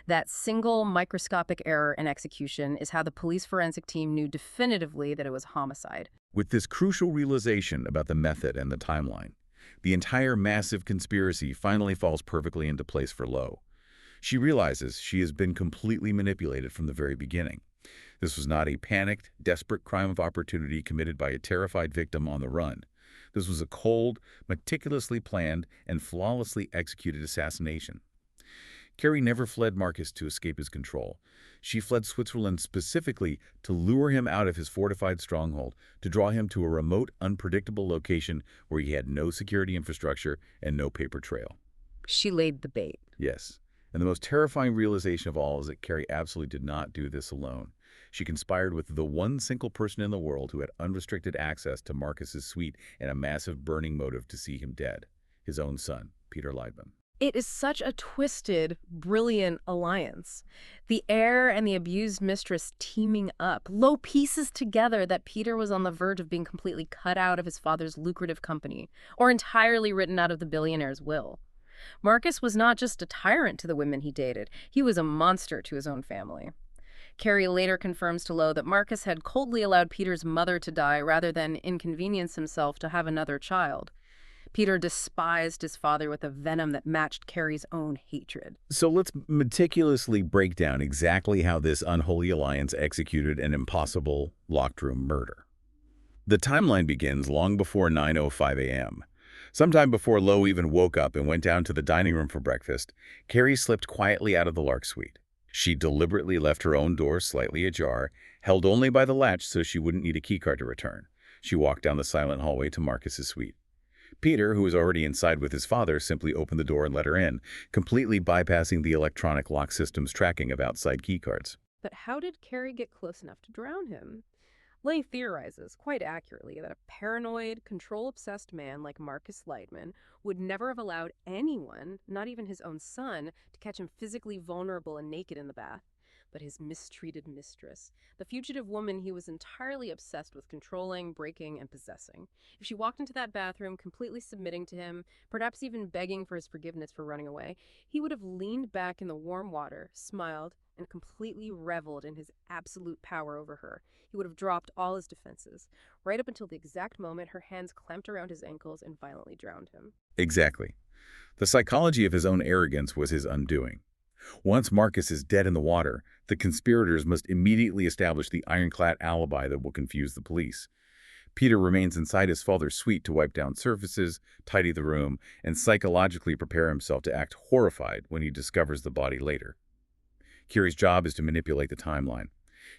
That single microscopic error in execution is how the police forensic team knew definitively that it was homicide. With this crucial realization about the method and the timeline, the entire massive conspiracy finally falls perfectly into place for Lo. She realizes she has been completely manipulated from the very beginning. This was not a panicked, desperate crime of opportunity committed by a terrified victim on the run. This was a cold, meticulously planned, and flawlessly executed assassination. Carrie never fled Marcus to escape his control. She fled Switzerland specifically to lure him out of his fortified stronghold, to draw him to a remote, unpredictable location where he had no security infrastructure and no paper trail. She laid the bait. Yes. And the most terrifying realization of all is that Carrie absolutely did not do this alone. She conspired with the one single person in the world who had unrestricted access to Marcus's suite and a massive burning motive to see him dead, his own son, Peter Leidmann. It is such a twisted, brilliant alliance. The heir and the abused mistress teaming up. Lo pieces together that Peter was on the verge of being completely cut out of his father's lucrative company, or entirely written out of the billionaire's will. Marcus was not just a tyrant to the women he dated, he was a monster to his own family. Carrie later confirms to Lo that Marcus had coldly allowed Peter's mother to die rather than inconvenience himself to have another child. Peter despised his father with a venom that matched Carrie's own hatred. So let's meticulously break down exactly how this unholy alliance executed an impossible locked room murder. The timeline begins long before 9:05 a.m. Sometime before Lo even woke up and went down to the dining room for breakfast, Carrie slipped quietly out of the Lark suite. She deliberately left her own door slightly ajar, held only by the latch so she wouldn't need a keycard to return. She walked down the silent hallway to Marcus's suite. Peter, who was already inside with his father, simply opened the door and let her in, completely bypassing the electronic lock system's tracking of outside keycards. But how did Carrie get close enough to drown him? Lay theorizes, quite accurately, that a paranoid, control-obsessed man like Marcus Leidmann would never have allowed anyone, not even his own son, to catch him physically vulnerable and naked in the bath. But his mistreated mistress, the fugitive woman he was entirely obsessed with controlling, breaking, and possessing. If she walked into that bathroom completely submitting to him, perhaps even begging for his forgiveness for running away, he would have leaned back in the warm water, smiled, and completely reveled in his absolute power over her. He would have dropped all his defenses, right up until the exact moment her hands clamped around his ankles and violently drowned him. Exactly. The psychology of his own arrogance was his undoing. Once Marcus is dead in the water, the conspirators must immediately establish the ironclad alibi that will confuse the police. Peter remains inside his father's suite to wipe down surfaces, tidy the room, and psychologically prepare himself to act horrified when he discovers the body later. Carrie's job is to manipulate the timeline.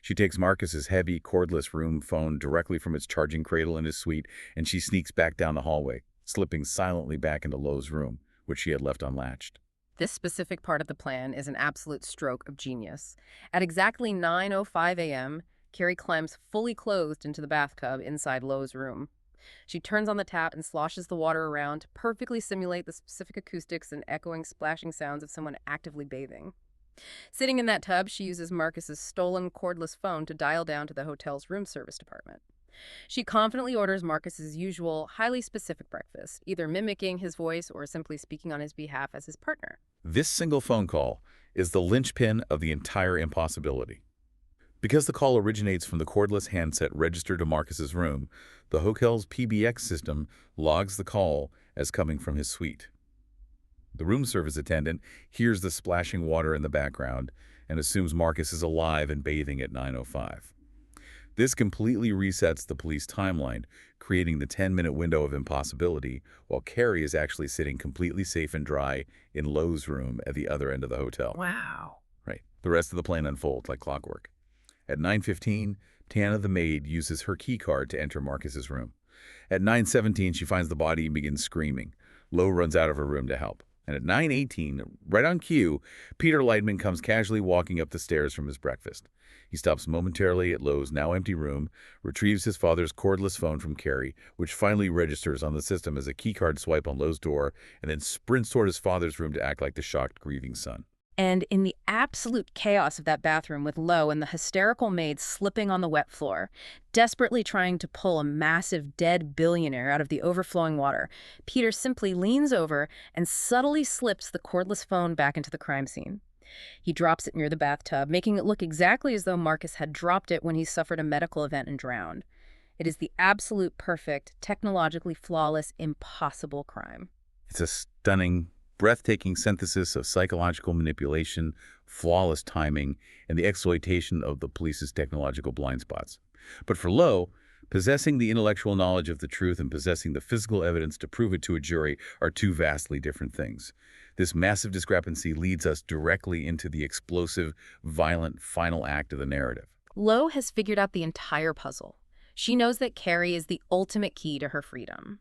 She takes Marcus's heavy, cordless room phone directly from its charging cradle in his suite, and she sneaks back down the hallway, slipping silently back into Lo's room, which she had left unlatched. This specific part of the plan is an absolute stroke of genius. At exactly 9:05 a.m., Carrie climbs fully clothed into the bathtub inside Lo's room. She turns on the tap and sloshes the water around to perfectly simulate the specific acoustics and echoing splashing sounds of someone actively bathing. Sitting in that tub, she uses Marcus's stolen cordless phone to dial down to the hotel's room service department. She confidently orders Marcus's usual, highly specific breakfast, either mimicking his voice or simply speaking on his behalf as his partner. This single phone call is the linchpin of the entire impossibility. Because the call originates from the cordless handset registered to Marcus's room, the hotel's PBX system logs the call as coming from his suite. The room service attendant hears the splashing water in the background and assumes Marcus is alive and bathing at 9:05. This completely resets the police timeline, creating the 10-minute window of impossibility, while Carrie is actually sitting completely safe and dry in Lo's room at the other end of the hotel. Wow. Right. The rest of the plan unfolds like clockwork. At 9:15, Tana the maid uses her key card to enter Marcus's room. At 9:17, she finds the body and begins screaming. Lo runs out of her room to help. And at 9:18, right on cue, Peter Leidmann comes casually walking up the stairs from his breakfast. He stops momentarily at Lo's now empty room, retrieves his father's cordless phone from Carrie, which finally registers on the system as a keycard swipe on Lo's door, and then sprints toward his father's room to act like the shocked, grieving son. And in the absolute chaos of that bathroom with Lo and the hysterical maid slipping on the wet floor, desperately trying to pull a massive dead billionaire out of the overflowing water, Peter simply leans over and subtly slips the cordless phone back into the crime scene. He drops it near the bathtub, making it look exactly as though Marcus had dropped it when he suffered a medical event and drowned. It is the absolute perfect, technologically flawless, impossible crime. It's a stunning, breathtaking synthesis of psychological manipulation, flawless timing, and the exploitation of the police's technological blind spots. But for Lo, possessing the intellectual knowledge of the truth and possessing the physical evidence to prove it to a jury are two vastly different things. This massive discrepancy leads us directly into the explosive, violent final act of the narrative. Lo has figured out the entire puzzle. She knows that Carrie is the ultimate key to her freedom.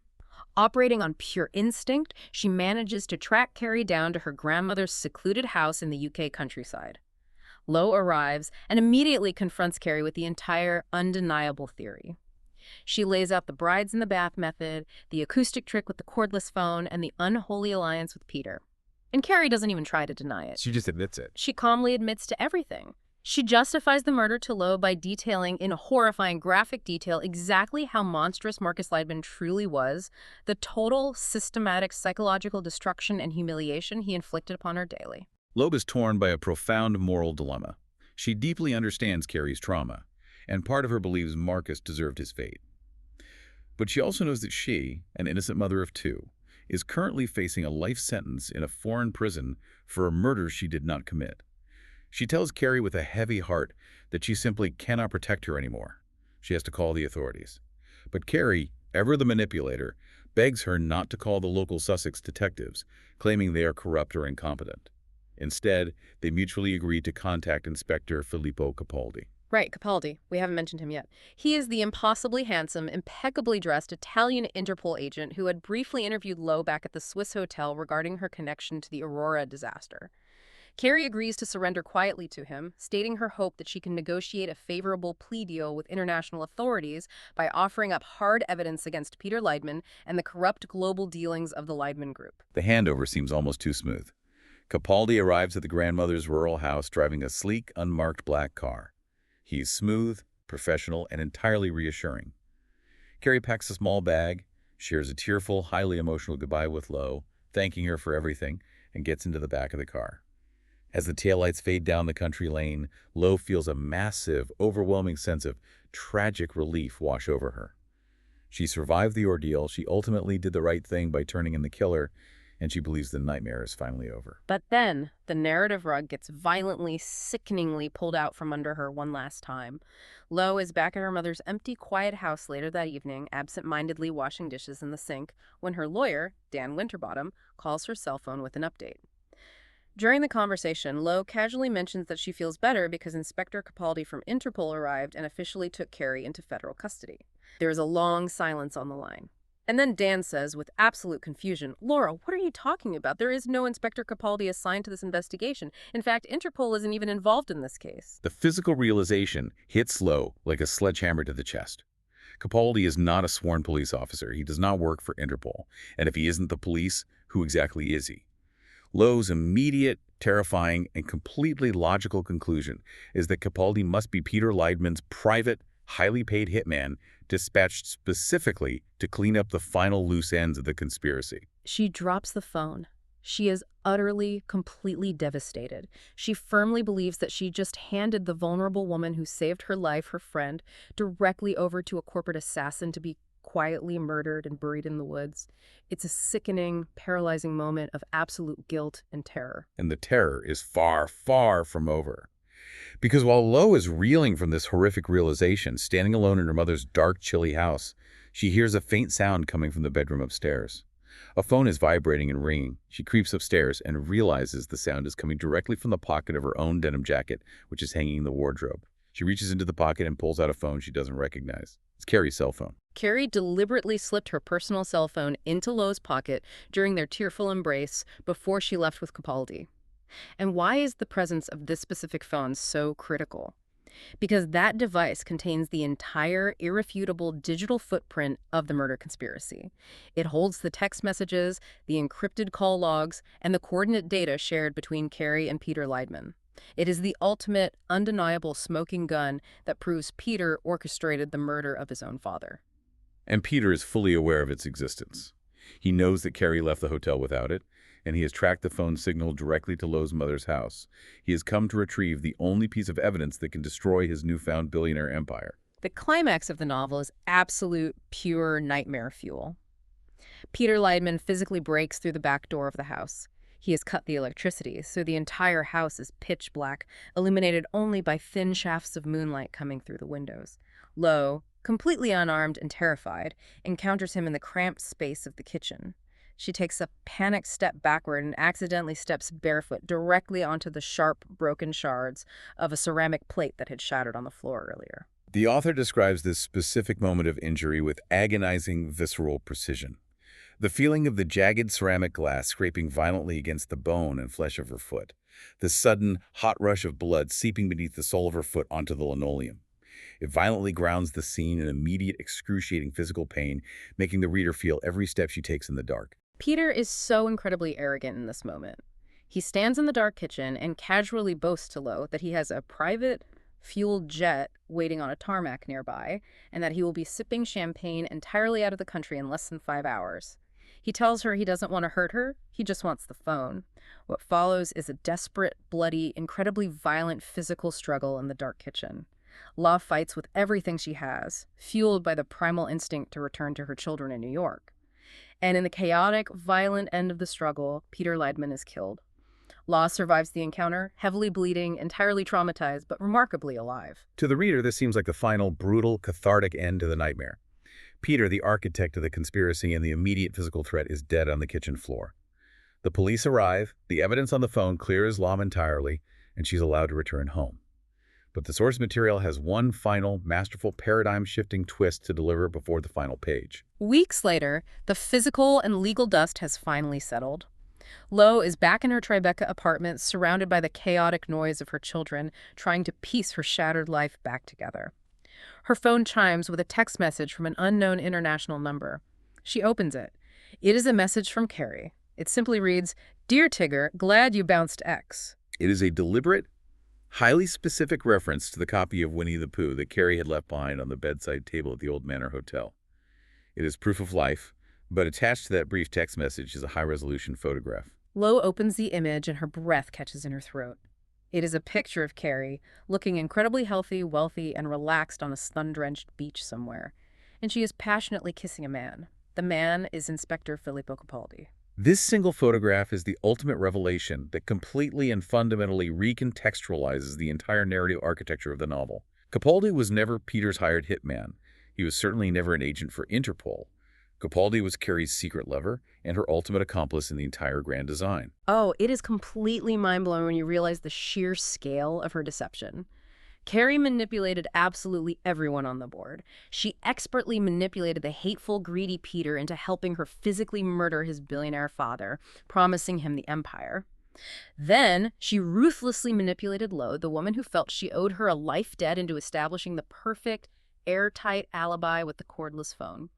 Operating on pure instinct, she manages to track Carrie down to her grandmother's secluded house in the UK countryside. Lo arrives and immediately confronts Carrie with the entire undeniable theory. She lays out the brides in the bath method, the acoustic trick with the cordless phone, and the unholy alliance with Peter. And Carrie doesn't even try to deny it. She just admits it. She calmly admits to everything. She justifies the murder to Lo by detailing in horrifying graphic detail exactly how monstrous Marcus Leidmann truly was, the total, systematic psychological destruction and humiliation he inflicted upon her daily. Lo is torn by a profound moral dilemma. She deeply understands Carrie's trauma, and part of her believes Marcus deserved his fate. But she also knows that she, an innocent mother of two, is currently facing a life sentence in a foreign prison for a murder she did not commit. She tells Carrie with a heavy heart that she simply cannot protect her anymore. She has to call the authorities. But Carrie, ever the manipulator, begs her not to call the local Sussex detectives, claiming they are corrupt or incompetent. Instead, they mutually agree to contact Inspector Filippo Capaldi. Right, Capaldi. We haven't mentioned him yet. He is the impossibly handsome, impeccably dressed Italian Interpol agent who had briefly interviewed Lo back at the Swiss hotel regarding her connection to the Aurora disaster. Carrie agrees to surrender quietly to him, stating her hope that she can negotiate a favorable plea deal with international authorities by offering up hard evidence against Peter Leidmann and the corrupt global dealings of the Leidmann Group. The handover seems almost too smooth. Capaldi arrives at the grandmother's rural house driving a sleek, unmarked black car. He's smooth, professional, and entirely reassuring. Carrie packs a small bag, shares a tearful, highly emotional goodbye with Lo, thanking her for everything, and gets into the back of the car. As the taillights fade down the country lane, Lo feels a massive, overwhelming sense of tragic relief wash over her. She survived the ordeal, she ultimately did the right thing by turning in the killer, and she believes the nightmare is finally over. But then, the narrative rug gets violently, sickeningly pulled out from under her one last time. Lo is back at her mother's empty, quiet house later that evening, absent-mindedly washing dishes in the sink, when her lawyer, Dan Winterbottom, calls her cell phone with an update. During the conversation, Lo casually mentions that she feels better because Inspector Capaldi from Interpol arrived and officially took Carrie into federal custody. There is a long silence on the line. And then Dan says, with absolute confusion, "Laura, what are you talking about? There is no Inspector Capaldi assigned to this investigation. In fact, Interpol isn't even involved in this case." The physical realization hits Lo like a sledgehammer to the chest. Capaldi is not a sworn police officer. He does not work for Interpol. And if he isn't the police, who exactly is he? Lo's immediate, terrifying, and completely logical conclusion is that Capaldi must be Peter Leidmann's private, highly paid hitman dispatched specifically to clean up the final loose ends of the conspiracy. She drops the phone. She is utterly, completely devastated. She firmly believes that she just handed the vulnerable woman who saved her life, her friend, directly over to a corporate assassin to be quietly murdered and buried in the woods. It's a sickening, paralyzing moment of absolute guilt and terror. And the terror is far, far from over. Because while Lo is reeling from this horrific realization, standing alone in her mother's dark, chilly house, she hears a faint sound coming from the bedroom upstairs. A phone is vibrating and ringing. She creeps upstairs and realizes the sound is coming directly from the pocket of her own denim jacket, which is hanging in the wardrobe. She reaches into the pocket and pulls out a phone she doesn't recognize. It's Carrie's cell phone. Carrie deliberately slipped her personal cell phone into Lo's pocket during their tearful embrace before she left with Capaldi. And why is the presence of this specific phone so critical? Because that device contains the entire irrefutable digital footprint of the murder conspiracy. It holds the text messages, the encrypted call logs, and the coordinate data shared between Carrie and Peter Leidmann. It is the ultimate, undeniable smoking gun that proves Peter orchestrated the murder of his own father. And Peter is fully aware of its existence. He knows that Carrie left the hotel without it, and he has tracked the phone signal directly to Lo's mother's house. He has come to retrieve the only piece of evidence that can destroy his newfound billionaire empire. The climax of the novel is absolute, pure nightmare fuel. Peter Leidmann physically breaks through the back door of the house. He has cut the electricity, so the entire house is pitch black, illuminated only by thin shafts of moonlight coming through the windows. Lo, completely unarmed and terrified, encounters him in the cramped space of the kitchen. She takes a panicked step backward and accidentally steps barefoot directly onto the sharp, broken shards of a ceramic plate that had shattered on the floor earlier. The author describes this specific moment of injury with agonizing, visceral precision. The feeling of the jagged ceramic glass scraping violently against the bone and flesh of her foot. The sudden, hot rush of blood seeping beneath the sole of her foot onto the linoleum. It violently grounds the scene in immediate, excruciating physical pain, making the reader feel every step she takes in the dark. Peter is so incredibly arrogant in this moment. He stands in the dark kitchen and casually boasts to Lo that he has a private, fueled jet waiting on a tarmac nearby, and that he will be sipping champagne entirely out of the country in less than 5 hours. He tells her he doesn't want to hurt her, he just wants the phone. What follows is a desperate, bloody, incredibly violent physical struggle in the dark kitchen. Lo fights with everything she has, fueled by the primal instinct to return to her children in New York. And in the chaotic, violent end of the struggle, Peter Leidmann is killed. Lo survives the encounter, heavily bleeding, entirely traumatized, but remarkably alive. To the reader, this seems like the final, brutal, cathartic end to the nightmare. Peter, the architect of the conspiracy and the immediate physical threat, is dead on the kitchen floor. The police arrive, the evidence on the phone clears Lo entirely, and she's allowed to return home. But the source material has one final, masterful, paradigm-shifting twist to deliver before the final page. Weeks later, the physical and legal dust has finally settled. Lo is back in her Tribeca apartment, surrounded by the chaotic noise of her children, trying to piece her shattered life back together. Her phone chimes with a text message from an unknown international number. She opens it. It is a message from Carrie. It simply reads, "Dear Tigger, glad you bounced X." It is a deliberate, highly specific reference to the copy of Winnie the Pooh that Carrie had left behind on the bedside table at the Old Manor Hotel. It is proof of life, but attached to that brief text message is a high-resolution photograph. Lo opens the image and her breath catches in her throat. It is a picture of Carrie, looking incredibly healthy, wealthy, and relaxed on a sun-drenched beach somewhere. And she is passionately kissing a man. The man is Inspector Filippo Capaldi. This single photograph is the ultimate revelation that completely and fundamentally recontextualizes the entire narrative architecture of the novel. Capaldi was never Peter's hired hitman. He was certainly never an agent for Interpol. Capaldi was Carrie's secret lover and her ultimate accomplice in the entire grand design. Oh, it is completely mind-blowing when you realize the sheer scale of her deception. Carrie manipulated absolutely everyone on the board. She expertly manipulated the hateful, greedy Peter into helping her physically murder his billionaire father, promising him the empire. Then, she ruthlessly manipulated Lo, the woman who felt she owed her a life debt, into establishing the perfect, airtight alibi with the cordless phone.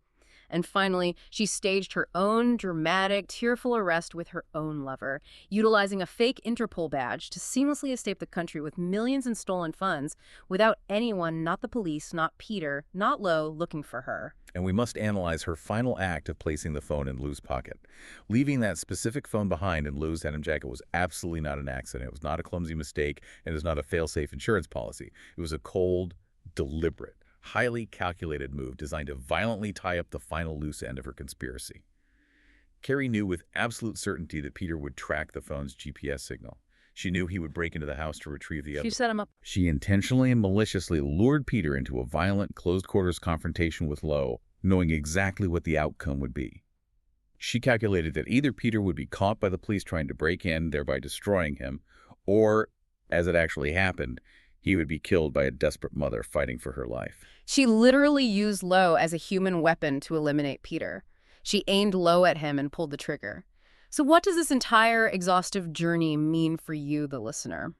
And finally, she staged her own dramatic, tearful arrest with her own lover, utilizing a fake Interpol badge to seamlessly escape the country with millions in stolen funds without anyone, not the police, not Peter, not Lo, looking for her. And we must analyze her final act of placing the phone in Lou's pocket. Leaving that specific phone behind in Lou's denim jacket was absolutely not an accident. It was not a clumsy mistake, and it was not a fail-safe insurance policy. It was a cold, deliberate, highly calculated move designed to violently tie up the final loose end of her conspiracy. Carrie knew with absolute certainty that Peter would track the phone's GPS signal. She knew he would break into the house to retrieve the She set him up. She intentionally and maliciously lured Peter into a violent, closed-quarters confrontation with Lo, knowing exactly what the outcome would be. She calculated that either Peter would be caught by the police trying to break in, thereby destroying him, or, as it actually happened, he would be killed by a desperate mother fighting for her life. She literally used Lo as a human weapon to eliminate Peter. She aimed Lo at him and pulled the trigger. So what does this entire exhaustive journey mean for you, the listener?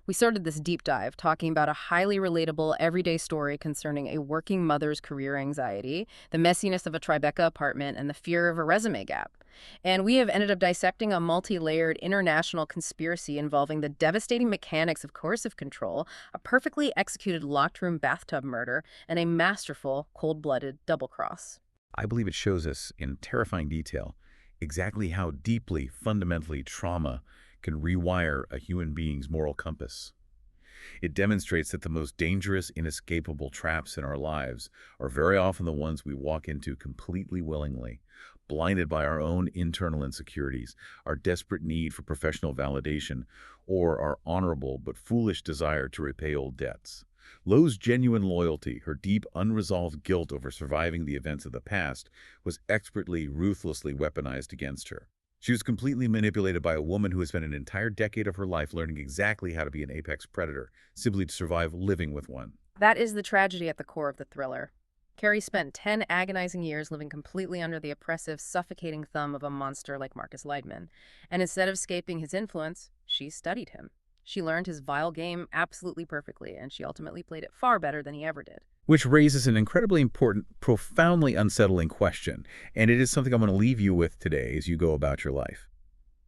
We started this deep dive talking about a highly relatable everyday story concerning a working mother's career anxiety, the messiness of a Tribeca apartment, and the fear of a resume gap. And we have ended up dissecting a multi-layered international conspiracy involving the devastating mechanics of coercive control, a perfectly executed locked room bathtub murder, and a masterful, cold-blooded double-cross. I believe it shows us in terrifying detail exactly how deeply, fundamentally, trauma can rewire a human being's moral compass. It demonstrates that the most dangerous, inescapable traps in our lives are very often the ones we walk into completely willingly, blinded by our own internal insecurities, our desperate need for professional validation, or our honorable but foolish desire to repay old debts. Lo's genuine loyalty, her deep, unresolved guilt over surviving the events of the past, was expertly, ruthlessly weaponized against her. She was completely manipulated by a woman who has spent an entire decade of her life learning exactly how to be an apex predator, simply to survive living with one. That is the tragedy at the core of the thriller. Carrie spent 10 agonizing years living completely under the oppressive, suffocating thumb of a monster like Marcus Leidmann. And instead of escaping his influence, she studied him. She learned his vile game absolutely perfectly, and she ultimately played it far better than he ever did. Which raises an incredibly important, profoundly unsettling question, and it is something I'm going to leave you with today as you go about your life.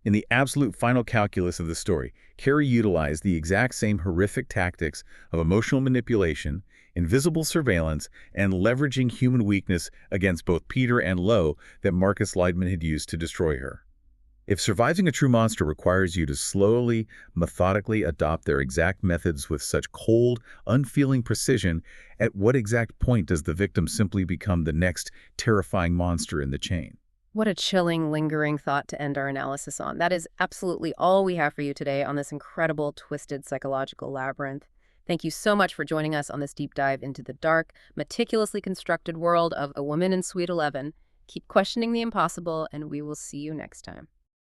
In the absolute final calculus of the story, Carrie utilized the exact same horrific tactics of emotional manipulation, invisible surveillance, and leveraging human weakness against both Peter and Lo that Marcus Leidmann had used to destroy her. If surviving a true monster requires you to slowly, methodically adopt their exact methods with such cold, unfeeling precision, at what exact point does the victim simply become the next terrifying monster in the chain? What a chilling, lingering thought to end our analysis on. That is absolutely all we have for you today on this incredible, twisted psychological labyrinth. Thank you so much for joining us on this deep dive into the dark, meticulously constructed world of A Woman in Suite 11. Keep questioning the impossible, and we will see you next time.